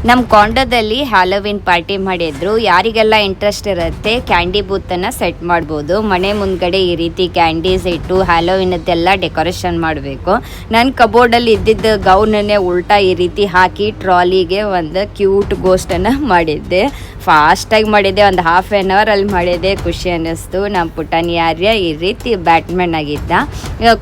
ನಮ್ಮ ಕಾಂಡೋದಲ್ಲಿ Halloween party ಮಾಡಿದ್ರು. ಯಾರಿಗೆಲ್ಲ ಇಂಟ್ರೆಸ್ಟ್ ಇರುತ್ತೆ ಕ್ಯಾಂಡಿ ಬೂತನ್ನು ಸೆಟ್ ಮಾಡ್ಬೋದು. ಮನೆ ಮುಂದ್ಗಡೆ ಈ ರೀತಿ ಕ್ಯಾಂಡೀಸ್ ಇಟ್ಟು ಹ್ಯಾಲೋವಿನದ್ದೆಲ್ಲ ಡೆಕೋರೇಷನ್ ಮಾಡಬೇಕು. ನನ್ನ ಕಬೋರ್ಡಲ್ಲಿ ಇದ್ದಿದ್ದ ಗೌನನ್ನೇ ಉಲ್ಟಾ ಈ ರೀತಿ ಹಾಕಿ ಟ್ರಾಲಿಗೆ ಒಂದು ಕ್ಯೂಟ್ ಗೋಸ್ಟನ್ನು ಮಾಡಿದ್ದೆ. ಫಾಸ್ಟಾಗಿ ಮಾಡಿದ್ದೆ, ಒಂದು ಹಾಫ್ ಆನ್ ಅವರ್ ಅಲ್ಲಿ ಮಾಡಿದ್ದೆ. ಖುಷಿ ಅನ್ನಿಸ್ತು. ನಮ್ಮ ಪುಟಾಣಿ ಆರ್ಯ ಈ ರೀತಿ ಬ್ಯಾಟ್ಮನ್ ಆಗಿದ್ದ.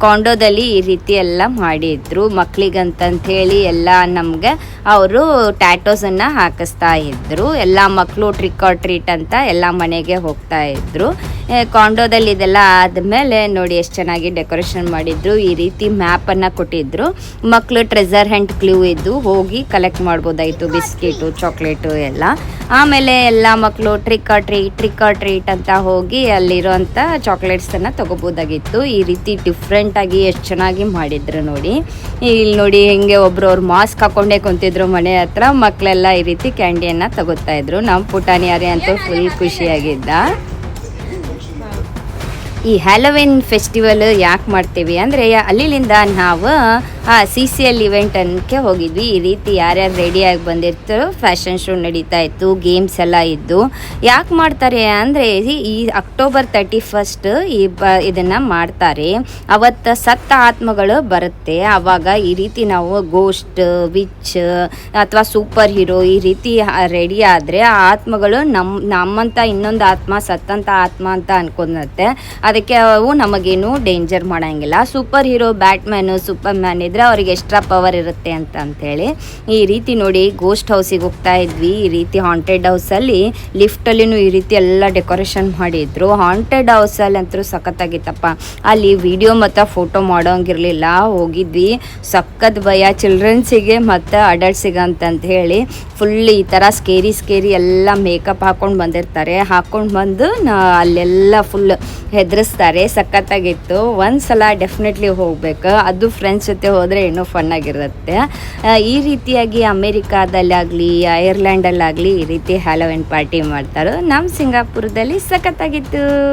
ಕಾಂಡೋದಲ್ಲಿ ಈ ರೀತಿ ಎಲ್ಲ ಮಾಡಿದ್ರು ಮಕ್ಕಳಿಗಂತಂಥೇಳಿ ಎಲ್ಲ. ನಮಗೆ ಅವರು ಟ್ಯಾಟೋಸನ್ನು ಹಾಕಿಸ್ತಾ ಇದ್ರು. ಎಲ್ಲ ಮಕ್ಕಳು ಟ್ರಿಕ್ ಆರ್ ಟ್ರೀಟ್ ಅಂತ ಎಲ್ಲ ಮನೆಗೆ ಹೋಗ್ತಾ ಇದ್ರು. ಕಾಂಡೋದಲ್ಲಿ ಇದೆಲ್ಲ ಆದಮೇಲೆ ನೋಡಿ ಎಷ್ಟು ಚೆನ್ನಾಗಿ ಡೆಕೋರೇಷನ್ ಮಾಡಿದ್ರು. ಈ ರೀತಿ ಮ್ಯಾಪನ್ನು ಕೊಟ್ಟಿದ್ರು. ಮಕ್ಕಳು ಟ್ರೆಸರ್ ಹಂಟ್ ಕ್ಲೂ ಇದ್ದು ಹೋಗಿ ಕಲೆಕ್ಟ್ ಮಾಡ್ಬೋದಾಯಿತು, ಬಿಸ್ಕಿಟು ಚಾಕ್ಲೇಟು ಎಲ್ಲ. ಆಮೇಲೆ ಎಲ್ಲ ಮಕ್ಕಳು ಟ್ರಿಕ್ ಆರ್ ಟ್ರೀಟ್ ಅಂತ ಹೋಗಿ ಅಲ್ಲಿರೋಂಥ ಚಾಕ್ಲೇಟ್ಸನ್ನು ತೊಗೋಬೋದಾಗಿತ್ತು. ಈ ರೀತಿ ಡಿಫ್ರೆಂಟಾಗಿ ಎಷ್ಟು ಚೆನ್ನಾಗಿ ಮಾಡಿದ್ರು ನೋಡಿ. ಇಲ್ಲಿ ನೋಡಿ ಹೆಂಗೆ ಒಬ್ರು ಅವ್ರು ಮಾಸ್ಕ್ ಹಾಕೊಂಡೇ ಕುಂತಿದ್ರು ಮನೆ ಹತ್ರ. ಮಕ್ಕಳೆಲ್ಲ ಈ ರೀತಿ ಕ್ಯಾಂಡಿಯನ್ನು ತಗೋತಾ ಇದ್ರು. ನಮ್ಮ ಪುಟಾಣಿ ಆರ್ಯ ಅಂತೂ ಫುಲ್ ಖುಷಿಯಾಗಿದ್ದ. ಈ ಹ್ಯಾಲೋವಿನ್ ಫೆಸ್ಟಿವಲ್ ಯಾಕೆ ಮಾಡ್ತೀವಿ ಅಂದರೆ ಅಲ್ಲಿಂದ ನಾವು CCL ಇವೆಂಟ್ ಅನ್ನಕ್ಕೆ ಹೋಗಿದ್ವಿ. ಈ ರೀತಿ ಯಾರ್ಯಾರು ರೆಡಿಯಾಗಿ ಬಂದಿರ್ತಾರೋ ಫ್ಯಾಷನ್ ಶೋ ನಡೀತಾ ಇತ್ತು, ಗೇಮ್ಸ್ ಎಲ್ಲ ಇದ್ದು. ಯಾಕೆ ಮಾಡ್ತಾರೆ ಅಂದರೆ ಈ ಅಕ್ಟೋಬರ್ 31 ಇದನ್ನು ಮಾಡ್ತಾರೆ. ಅವತ್ತು ಸತ್ತ ಆತ್ಮಗಳು ಬರುತ್ತೆ. ಆವಾಗ ಈ ರೀತಿ ನಾವು ಗೋಸ್ಟ್, ವಿಚ್ ಅಥವಾ ಸೂಪರ್ ಹೀರೋ ಈ ರೀತಿ ರೆಡಿ ಆದರೆ ಆ ಆತ್ಮಗಳು ನಮ್ಮಂಥ ಇನ್ನೊಂದು ಆತ್ಮ, ಸತ್ತಂಥ ಆತ್ಮ ಅಂತ ಅನ್ಕೊಂಡತ್ತೆ. ಅದಕ್ಕೆ ಅವು ನಮಗೇನು ಡೇಂಜರ್ ಮಾಡೋಂಗಿಲ್ಲ. Super hero Batman, super man ಇದ್ರೆ ಅವ್ರಿಗೆ ಎಕ್ಸ್ಟ್ರಾ ಪವರ್ ಇರುತ್ತೆ ಅಂತೇಳಿ ಈ ರೀತಿ ನೋಡಿ ಗೋಸ್ಟ್ ಹೌಸಿಗೆ ಹೋಗ್ತಾ ಇದ್ವಿ. ಈ ರೀತಿ ಹಾಂಟೆಡ್ ಹೌಸಲ್ಲಿ ಲಿಫ್ಟಲ್ಲಿನೂ ಈ ರೀತಿ ಎಲ್ಲ ಡೆಕೋರೇಷನ್ ಮಾಡಿದ್ರು. ಹಾಂಟೆಡ್ ಹೌಸಲ್ಲಿ ಅಂತೂ ಸಖತ್ತಾಗಿತ್ತಪ್ಪ. ಅಲ್ಲಿ ವಿಡಿಯೋ ಮತ್ತು ಫೋಟೋ ಮಾಡೋಂಗಿರಲಿಲ್ಲ. ಹೋಗಿದ್ವಿ, ಸಖತ್ ಭಯ ಚಿಲ್ಡ್ರನ್ಸಿಗೆ ಮತ್ತು ಅಡಲ್ಟ್ಸಿಗೆ ಅಂತಂತ ಹೇಳಿ. ಫುಲ್ ಈ ಥರ ಸ್ಕೇರಿ ಎಲ್ಲ ಮೇಕಪ್ ಹಾಕ್ಕೊಂಡು ಬಂದಿರ್ತಾರೆ. ಹಾಕ್ಕೊಂಡು ಬಂದು ಅಲ್ಲೆಲ್ಲ ಫುಲ್ ಹೆದರಿಸ್ತಾರೆ. ಸಖತ್ತಾಗಿತ್ತು. ಒಂದ್ಸಲ ಡೆಫಿನೆಟ್ಲಿ ಹೋಗ್ಬೇಕು. ಅದು ಫ್ರೆಂಡ್ಸ್ ಜೊತೆ ಹೋದರೆ ಇನ್ನೂ ಫನ್ನಾಗಿರುತ್ತೆ. ಈ ರೀತಿಯಾಗಿ ಅಮೇರಿಕಾದಲ್ಲಾಗಲಿ ಐರ್ಲ್ಯಾಂಡಲ್ಲಾಗಲಿ ಈ ರೀತಿ ಹ್ಯಾಲೋವಿನ್ ಪಾರ್ಟಿ ಮಾಡ್ತಾರೆ. ನಮ್ಮ ಸಿಂಗಾಪುರದಲ್ಲಿ ಸಖತ್ತಾಗಿತ್ತು.